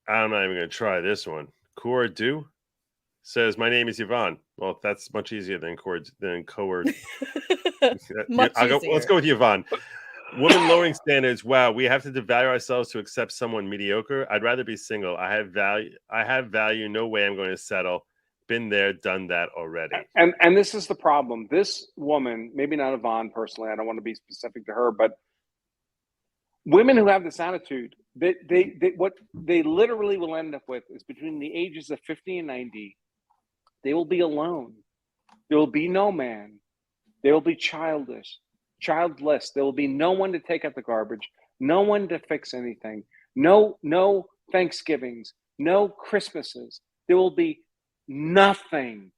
I'm not even going to try this one. Cordu says, "My name is Yvonne." Well, that's much easier than Cord. Much I'll go. Let's easier. go with Yvonne. Women lowering standards. Wow, we have to devalue ourselves to accept someone mediocre. I'd rather be single. I have value. I have value. No way I'm going to settle. Been there, done that already. And this is the problem. This woman, maybe not Yvonne personally, I don't want to be specific to her, but women who have this attitude, what they literally will end up with is between the ages of 50 and 90, they will be alone. There will be no man. They will be childless. There will be no one to take out the garbage, no one to fix anything, no Thanksgivings, no Christmases. There will be nothing.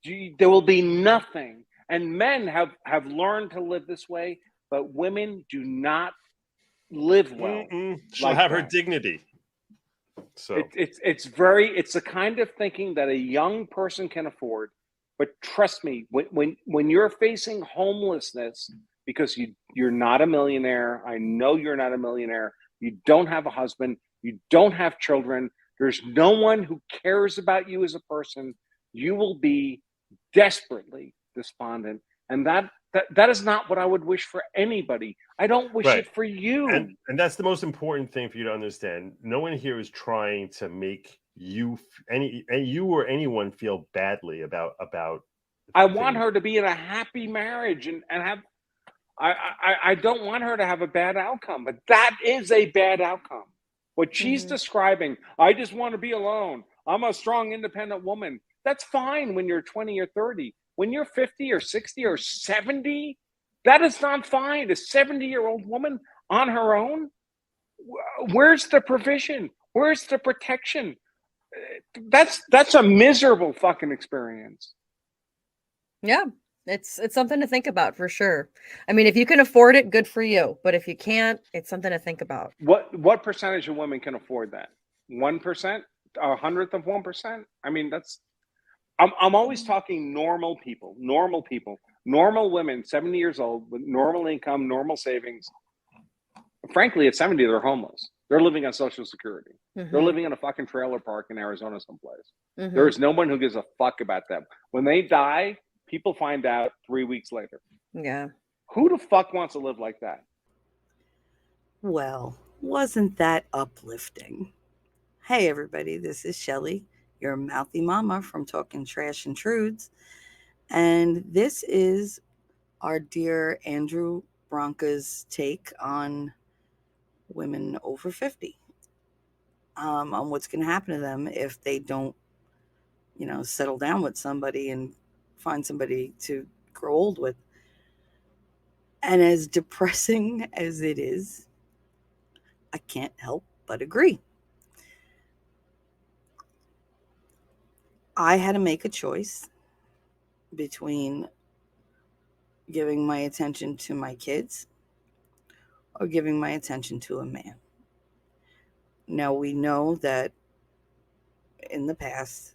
There will be nothing. And men have learned to live this way, but women do not live well. She'll have her dignity. So it's the kind of thinking that a young person can afford. But trust me, when you're facing homelessness because you're not a millionaire, I know you're not a millionaire, you don't have a husband, you don't have children, there's no one who cares about you as a person, you will be desperately despondent. And that is not what I would wish for anybody. I don't wish it for you. And that's the most important thing for you to understand. No one here is trying to make you or anyone feel badly about I want her to be in a happy marriage and have I don't want her to have a bad outcome, but that is a bad outcome. What she's describing, I just want to be alone. I'm a strong, independent woman. That's fine when you're 20 or 30. When you're 50 or 60 or 70, that is not fine. A 70-year-old woman on her own? Where's the provision? Where's the protection? That's a miserable fucking experience. Yeah. It's something to think about for sure. I mean, if you can afford it, good for you. But if you can't, it's something to think about. What percentage of women can afford that? 1%? A hundredth of 1%? I mean, I'm always talking normal people, normal women, 70 years old with normal income, normal savings. Frankly, at 70, they're homeless. They're living on Social Security. They're living in a fucking trailer park in Arizona someplace. There is no one who gives a fuck about them. When they die, people find out 3 weeks later. Yeah. Who the fuck wants to live like that? Well, wasn't that uplifting? Hey, everybody, this is Shelly, your mouthy mama from Talking Trash and Truths. And this is our dear Andrew Branca's take on women over 50, on what's going to happen to them if they don't, settle down with somebody and find somebody to grow old with. And as depressing as it is, I can't help but agree. I had to make a choice between giving my attention to my kids or giving my attention to a man. Now, we know that in the past,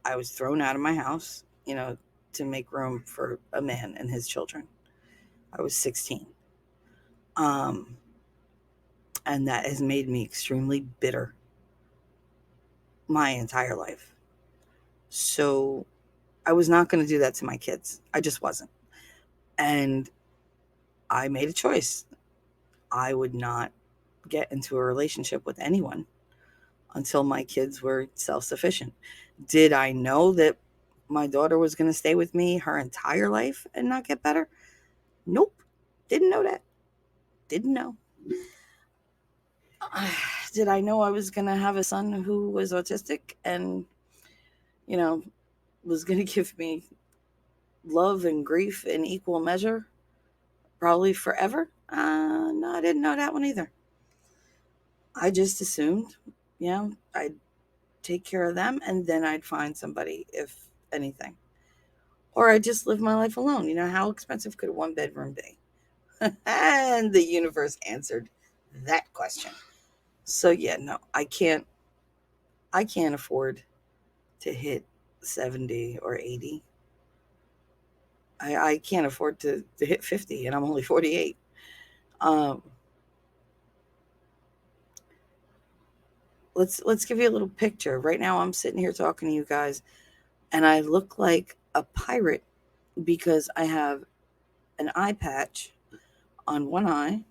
I was thrown out of my house, to make room for a man and his children. I was 16. Um, and that has made me extremely bitter my entire life. So I was not going to do that to my kids. I just wasn't. And I made a choice. I would not get into a relationship with anyone until my kids were self-sufficient. Did I know that my daughter was going to stay with me her entire life and not get better? Nope. Didn't know that. Didn't know. Did I know I was going to have a son who was autistic and, was going to give me love and grief in equal measure? Probably forever? No, I didn't know that one either. I just assumed, I'd take care of them and then I'd find somebody, if anything. Or I'd just live my life alone. How expensive could a one bedroom be? And the universe answered that question. So yeah, no, I can't afford to hit 70 or 80. I can't afford to hit 50 and I'm only 48. Um, let's give you a little picture. Right now I'm sitting here talking to you guys and I look like a pirate because I have an eye patch on one eye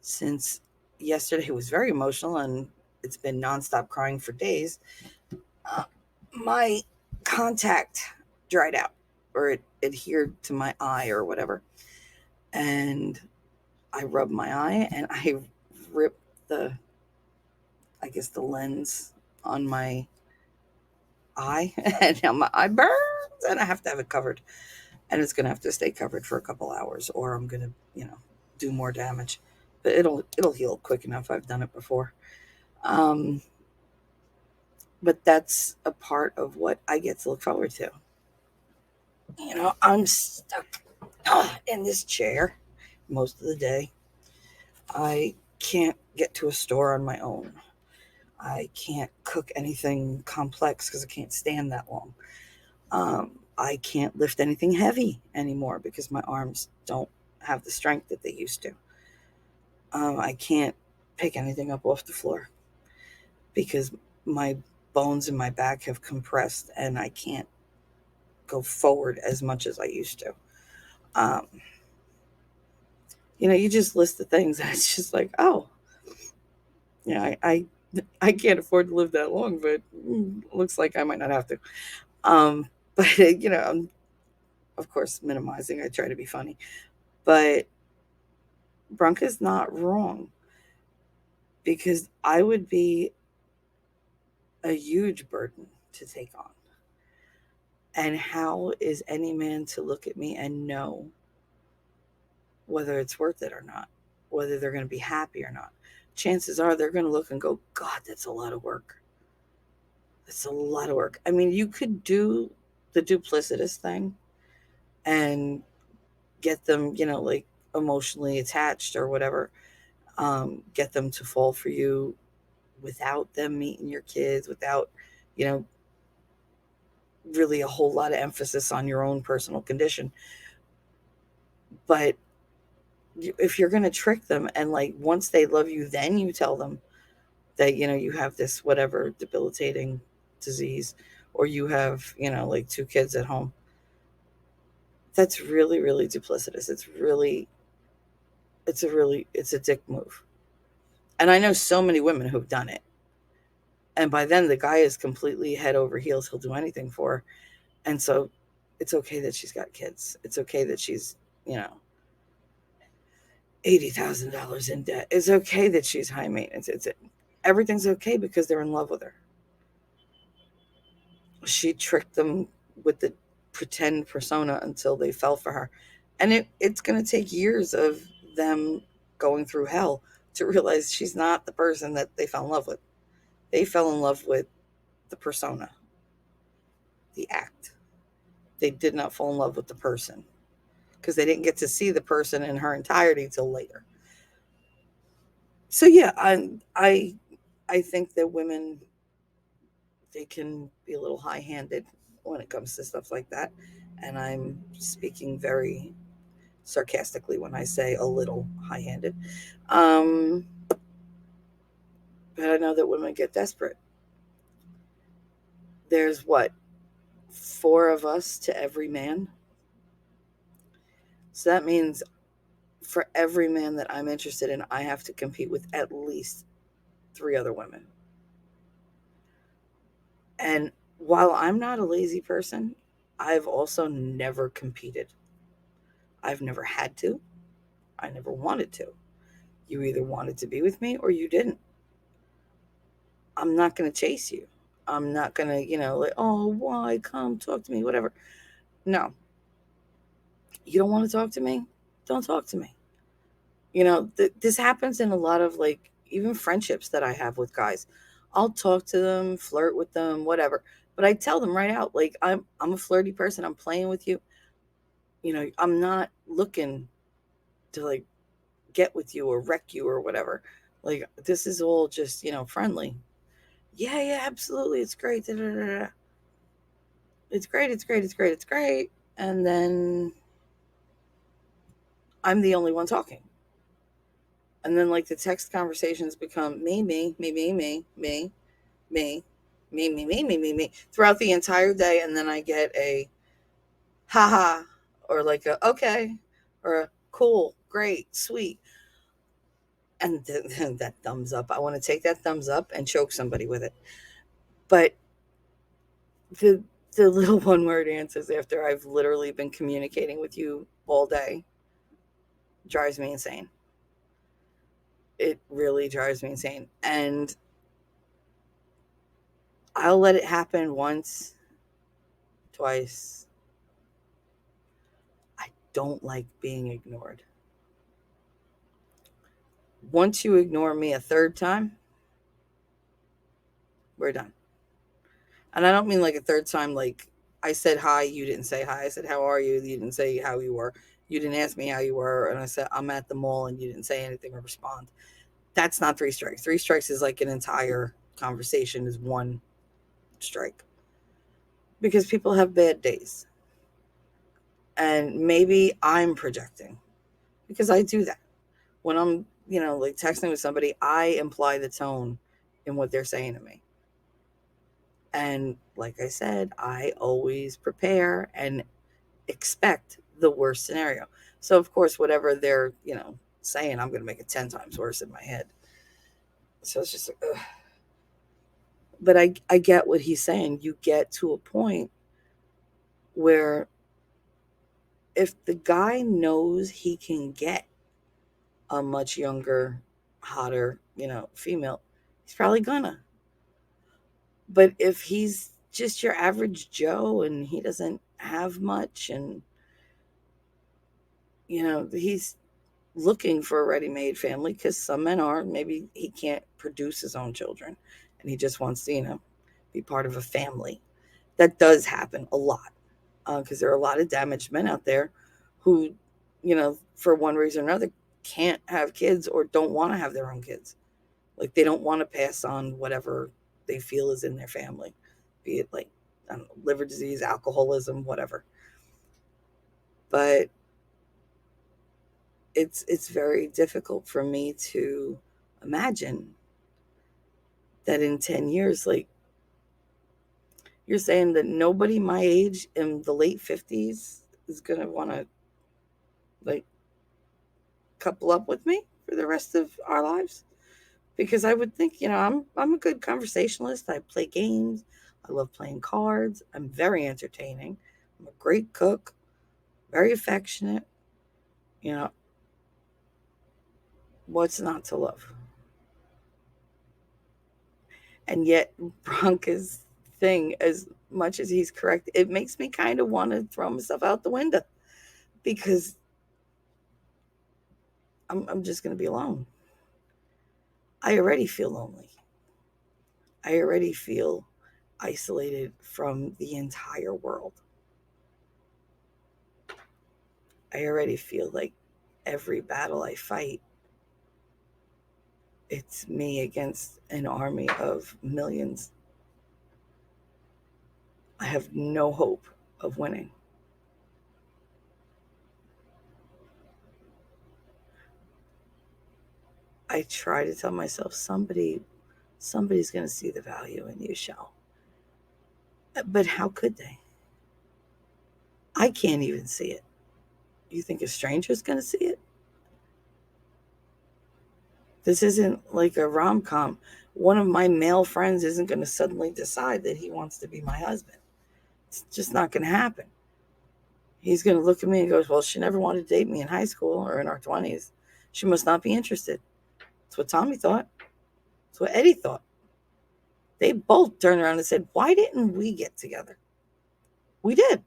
since yesterday was very emotional and it's been nonstop crying for days. My contact dried out or it adhered to my eye or whatever. And I rubbed my eye and I ripped I guess, the lens on my eye. And now my eye burns and I have to have it covered. And it's going to have to stay covered for a couple hours or I'm going to, do more damage. But it'll heal quick enough. I've done it before. Um, but that's a part of what I get to look forward to. I'm stuck in this chair most of the day. I can't get to a store on my own. I can't cook anything complex because I can't stand that long. I can't lift anything heavy anymore because my arms don't have the strength that they used to. I can't pick anything up off the floor because my bones in my back have compressed and I can't go forward as much as I used to. Um, you just list the things and it's just like, oh, yeah, I can't afford to live that long, but looks like I might not have to. But I'm of course minimizing. I try to be funny, but Branca's not wrong because I would be a huge burden to take on. And how is any man to look at me and know whether it's worth it or not, whether they're going to be happy or not? Chances are they're going to look and go, God, that's a lot of work. That's a lot of work. I mean, you could do the duplicitous thing and get them, like emotionally attached or whatever. Get them to fall for you without them meeting your kids, without, you know, really a whole lot of emphasis on your own personal condition. But if you're going to trick them and like once they love you, then you tell them that, you have this whatever debilitating disease or you have, like 2 kids at home. That's really, really duplicitous. It's a dick move. And I know so many women who've done it. And by then the guy is completely head over heels. He'll do anything for her. And so it's okay that she's got kids. It's okay that she's, $80,000 in debt. It's okay that she's high maintenance. Everything's okay because they're in love with her. She tricked them with the pretend persona until they fell for her. And it's going to take years of them going through hell to realize she's not the person that they fell in love with. They fell in love with the persona, the act. They did not fall in love with the person because they didn't get to see the person in her entirety till later. So yeah, I think that women, they can be a little high-handed when it comes to stuff like that, and I'm speaking very sarcastically when I say a little high-handed. Um, but I know that women get desperate. There's what, 4 of us to every man. So that means for every man that I'm interested in, I have to compete with at least 3 other women. And while I'm not a lazy person, I've also never competed. I've never had to. I never wanted to. You either wanted to be with me or you didn't. I'm not going to chase you. I'm not going to, like, oh, why? Come talk to me, whatever. No. You don't want to talk to me? Don't talk to me. This happens in a lot of like even friendships that I have with guys. I'll talk to them, flirt with them, whatever. But I tell them right out, like I'm a flirty person. I'm playing with you. I'm not looking to like get with you or wreck you or whatever. Like this is all just, friendly. Yeah, yeah, absolutely. It's great. Da, da, da, da. It's great. It's great. It's great. It's great. And then I'm the only one talking. And then like the text conversations become me throughout the entire day. And then I get a haha or like a okay or a cool, great, sweet. And that thumbs up. I want to take that thumbs up and choke somebody with it. But the the little one word answers after I've literally been communicating with you all day drives me insane. It really drives me insane. And I'll let it happen once, twice. I don't like being ignored. Once you ignore me a third time, we're done. And I don't mean like a third time, like I said hi, you didn't say hi. I said, how are you? You didn't say how you were. You didn't ask me how you were. And I said, I'm at the mall, and you didn't say anything or respond. That's not 3 strikes. 3 strikes is like an entire conversation is 1 strike. Because people have bad days. And maybe I'm projecting because I do that. When I'm, like texting with somebody, I imply the tone in what they're saying to me. And like I said, I always prepare and expect the worst scenario. So of course, whatever they're, saying, I'm going to make it 10 times worse in my head. So it's just like, ugh. But I get what he's saying. You get to a point where if the guy knows he can get a much younger, hotter, female, he's probably gonna. But if he's just your average Joe and he doesn't have much and, he's looking for a ready-made family because some men are, maybe he can't produce his own children and he just wants to, be part of a family. That does happen a lot because there are a lot of damaged men out there who, for one reason or another, can't have kids or don't want to have their own kids. Like they don't want to pass on whatever they feel is in their family, be it like, I don't know, liver disease, alcoholism, whatever. But it's very difficult for me to imagine that in 10 years, like you're saying that nobody my age in the late 50s is going to want to like couple up with me for the rest of our lives. Because I would think, I'm a good conversationalist. I play games. I love playing cards. I'm very entertaining. I'm a great cook, very affectionate. What's not to love? And yet, Branca's thing, as much as he's correct, it makes me kind of want to throw myself out the window because I'm just going to be alone. I already feel lonely. I already feel isolated from the entire world. I already feel like every battle I fight, it's me against an army of millions. I have no hope of winning. I try to tell myself somebody's going to see the value in you, Shell. But how could they? I can't even see it. You think a stranger's going to see it? This isn't like a rom-com. One of my male friends isn't going to suddenly decide that he wants to be my husband. It's just not going to happen. He's going to look at me and goes, well, she never wanted to date me in high school or in our 20s. She must not be interested. That's what Tommy thought. That's what Eddie thought. They both turned around and said, why didn't we get together? We did.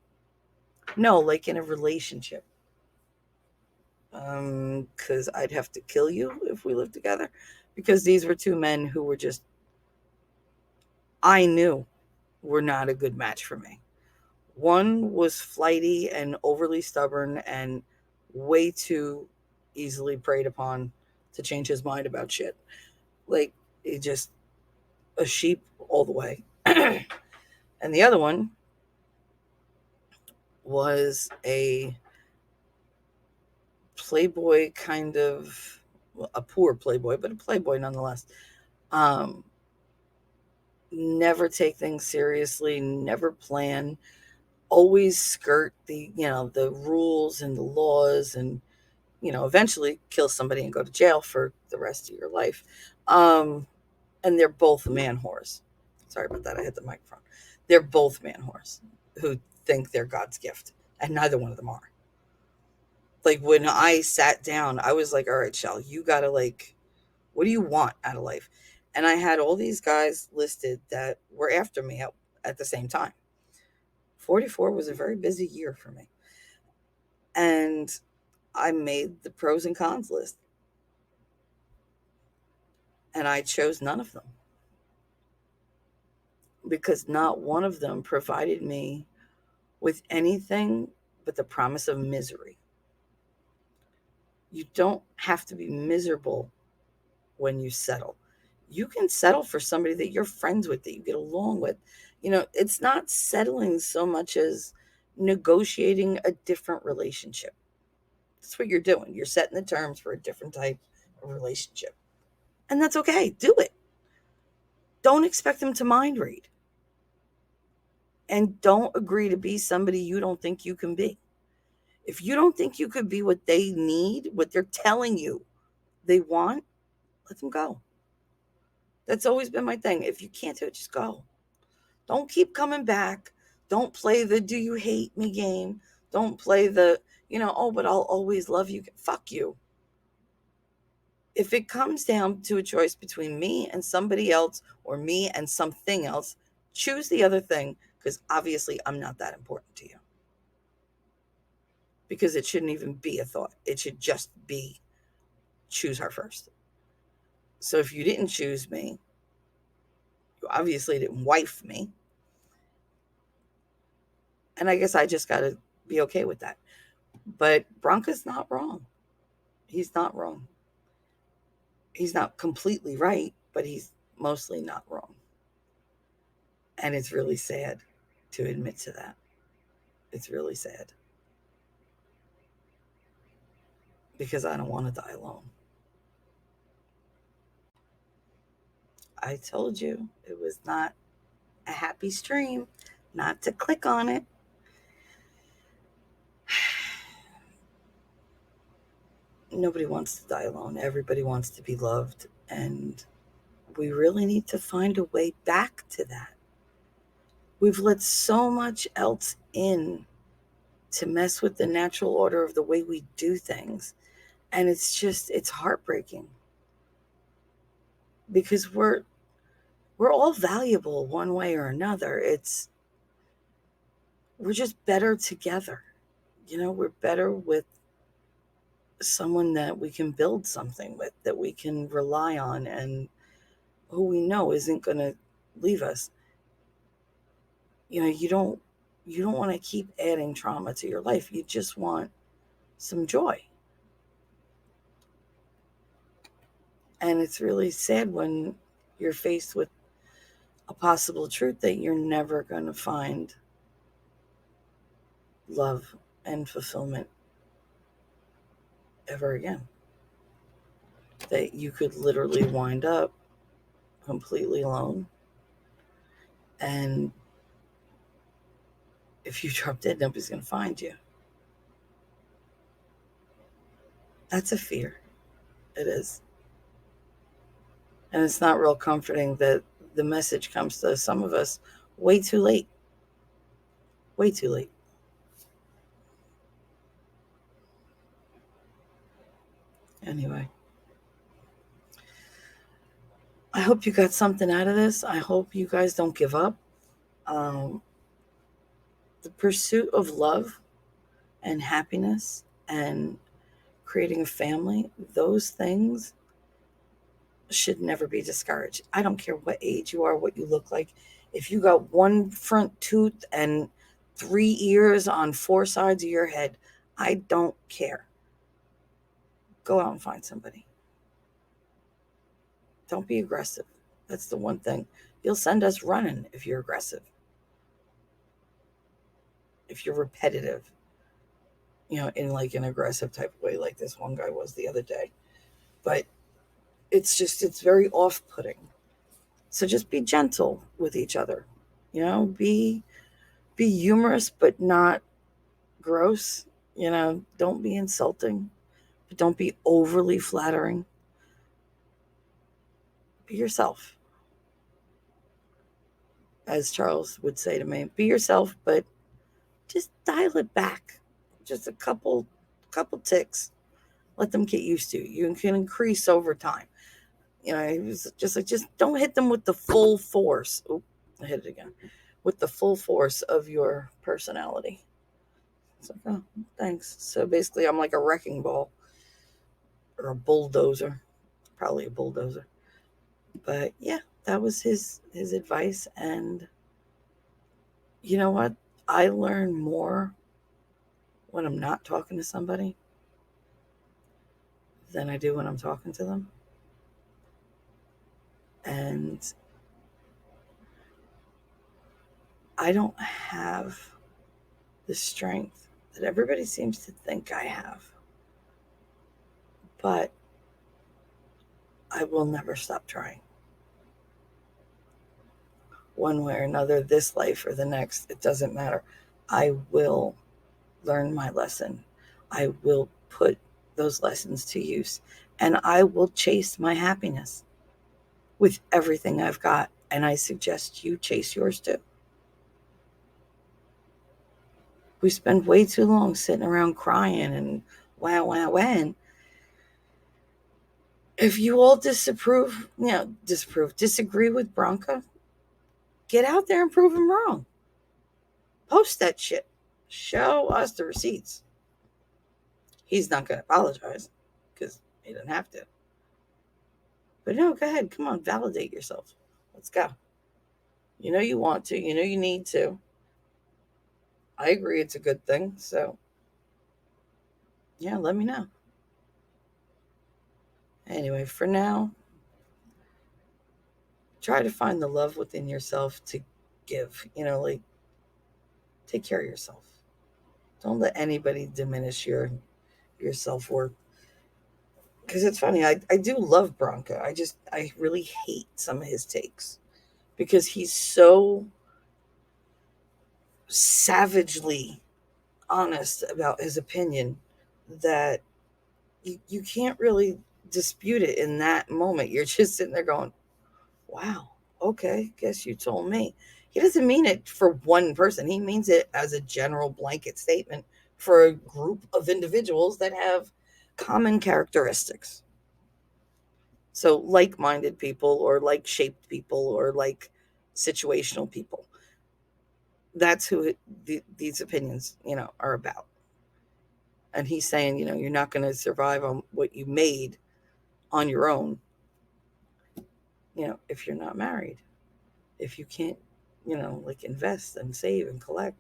No, like in a relationship. Because I'd have to kill you if we lived together. Because these were 2 men who were just, I knew were not a good match for me. One was flighty and overly stubborn and way too easily preyed upon to change his mind about shit. Like, he just a sheep all the way. And the other one was a playboy kind of a poor playboy, but a playboy nonetheless. Never take things seriously, never plan, always skirt the rules and the laws, and eventually kill somebody and go to jail for the rest of your life. And they're both man whores. Sorry about that, I hit the microphone. They're both man whores who think they're God's gift, and neither one of them are. Like, when I sat down, I was like, all right, Shell, you gotta, like, what do you want out of life? And I had all these guys listed that were after me at the same time. 44 was a very busy year for me. And I made the pros and cons list. And I chose none of them. Because not one of them provided me with anything but the promise of misery. You don't have to be miserable when you settle. You can settle for somebody that you're friends with, that you get along with. It's not settling so much as negotiating a different relationship. That's what you're doing. You're setting the terms for a different type of relationship. And that's okay. Do it. Don't expect them to mind read. And don't agree to be somebody you don't think you can be. If you don't think you could be what they need, what they're telling you they want, let them go. That's always been my thing. If you can't do it, just go. Don't keep coming back. Don't play the do you hate me game. Don't play the, oh, but I'll always love you. Fuck you. If it comes down to a choice between me and somebody else, or me and something else, choose the other thing, because obviously I'm not that important to you. Because it shouldn't even be a thought. It should just be choose her first. So if you didn't choose me, you obviously didn't wife me. And I guess I just got to be okay with that. But Branca's not wrong. He's not wrong. He's not completely right, but he's mostly not wrong. And it's really sad to admit to that. It's really sad. Because I don't want to die alone. I told you it was not a happy stream, not to click on it. Nobody wants to die alone. Everybody wants to be loved. And we really need to find a way back to that. We've let so much else in to mess with the natural order of the way we do things. And it's heartbreaking. Because we're all valuable one way or another. We're just better together. We're better with someone that we can build something with, that we can rely on, and who we know isn't going to leave us. You don't want to keep adding trauma to your life. You just want some joy. And it's really sad when you're faced with a possible truth that you're never going to find love and fulfillment ever again. That you could literally wind up completely alone. And if you drop dead, nobody's going to find you. That's a fear. It is. And it's not real comforting that the message comes to some of us way too late. Way too late. Anyway. I hope you got something out of this. I hope you guys don't give up. The pursuit of love and happiness and creating a family, those things should never be discouraged. I don't care what age you are, what you look like. If you got one front tooth and 3 ears on 4 sides of your head, I don't care. Go out and find somebody. Don't be aggressive. That's the one thing. You'll send us running if you're aggressive. If you're repetitive, in like an aggressive type of way, like this one guy was the other day. but it's very off-putting. So just be gentle with each other. Be humorous, but not gross. Don't be insulting, but don't be overly flattering. Be yourself. As Charles would say to me, be yourself, but just dial it back. Just a couple ticks. Let them get used to it. You can increase over time. It was just like, just don't hit them with the full force. Oh, I hit it again. With the full force of your personality. It's like, oh, thanks. So basically, I'm like a wrecking ball or a bulldozer. Probably a bulldozer. But yeah, that was his advice. And you know what? I learn more when I'm not talking to somebody than I do when I'm talking to them. And I don't have the strength that everybody seems to think I have. But I will never stop trying. One way or another, this life or the next, it doesn't matter. I will learn my lesson. I will put those lessons to use. And I will chase my happiness with everything I've got. And I suggest you chase yours too. We spend way too long sitting around crying and wow. If you all disagree with Branca, get out there and prove him wrong. Post that shit. Show us the receipts. He's not going to apologize because he doesn't have to. But no, go ahead. Come on, validate yourself. Let's go. You want to. You need to. I agree it's a good thing. So, yeah, let me know. Anyway, for now, try to find the love within yourself to give. Take care of yourself. Don't let anybody diminish your self-worth. Because it's funny, I do love Branca. I really hate some of his takes because he's so savagely honest about his opinion that you can't really dispute it in that moment. You're just sitting there going, wow, okay, guess you told me. He doesn't mean it for one person. He means it as a general blanket statement for a group of individuals that have common characteristics. So like-minded people or like-shaped people or like situational people. That's who these opinions, are about. And he's saying, you're not going to survive on what you made on your own, if you're not married. If you can't, invest and save and collect.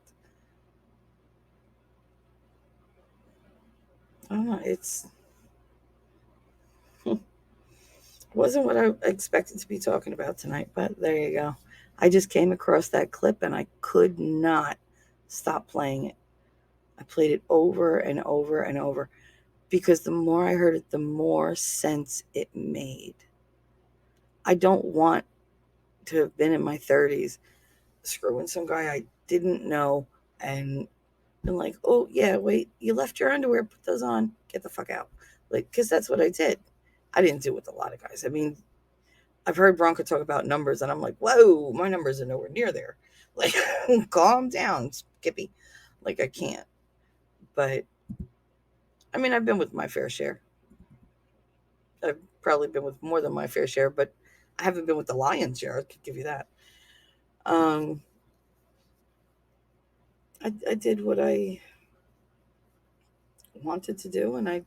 I don't know. Wasn't what I expected to be talking about tonight, but there you go. I just came across that clip and I could not stop playing it. I played it over and over and over because the more I heard it, the more sense it made. I don't want to have been in my 30s screwing some guy I didn't know and been like, oh, yeah, wait, you left your underwear, put those on, get the fuck out. Because that's what I did. I didn't do it with a lot of guys. I mean, I've heard Branca talk about numbers, and I'm like, whoa, my numbers are nowhere near there. Calm down, Skippy. I can't. But, I mean, I've been with my fair share. I've probably been with more than my fair share, but I haven't been with the lion's share. I could give you that. I did what I wanted to do, and I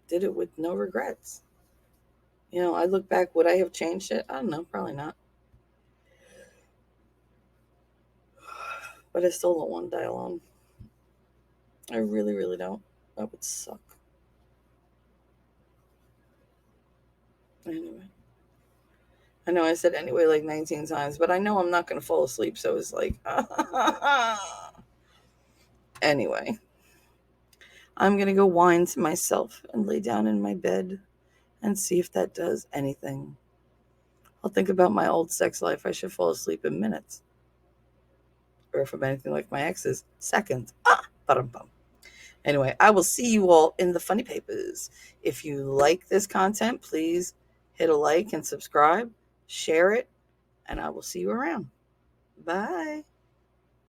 did it with no regrets. I look back, would I have changed it? I don't know, probably not. But I still don't want to die alone. I really, really don't. That would suck. Anyway. I know I said anyway like 19 times, but I know I'm not going to fall asleep, so it's like, anyway. I'm going to go whine to myself and lay down in my bed and see if that does anything. I'll think about my old sex life. I should fall asleep in minutes. Or if I'm anything like my exes, seconds. Ba-dum-bum. Anyway, I will see you all in the funny papers. If you like this content, please hit a like and subscribe, share it, and I will see you around. Bye.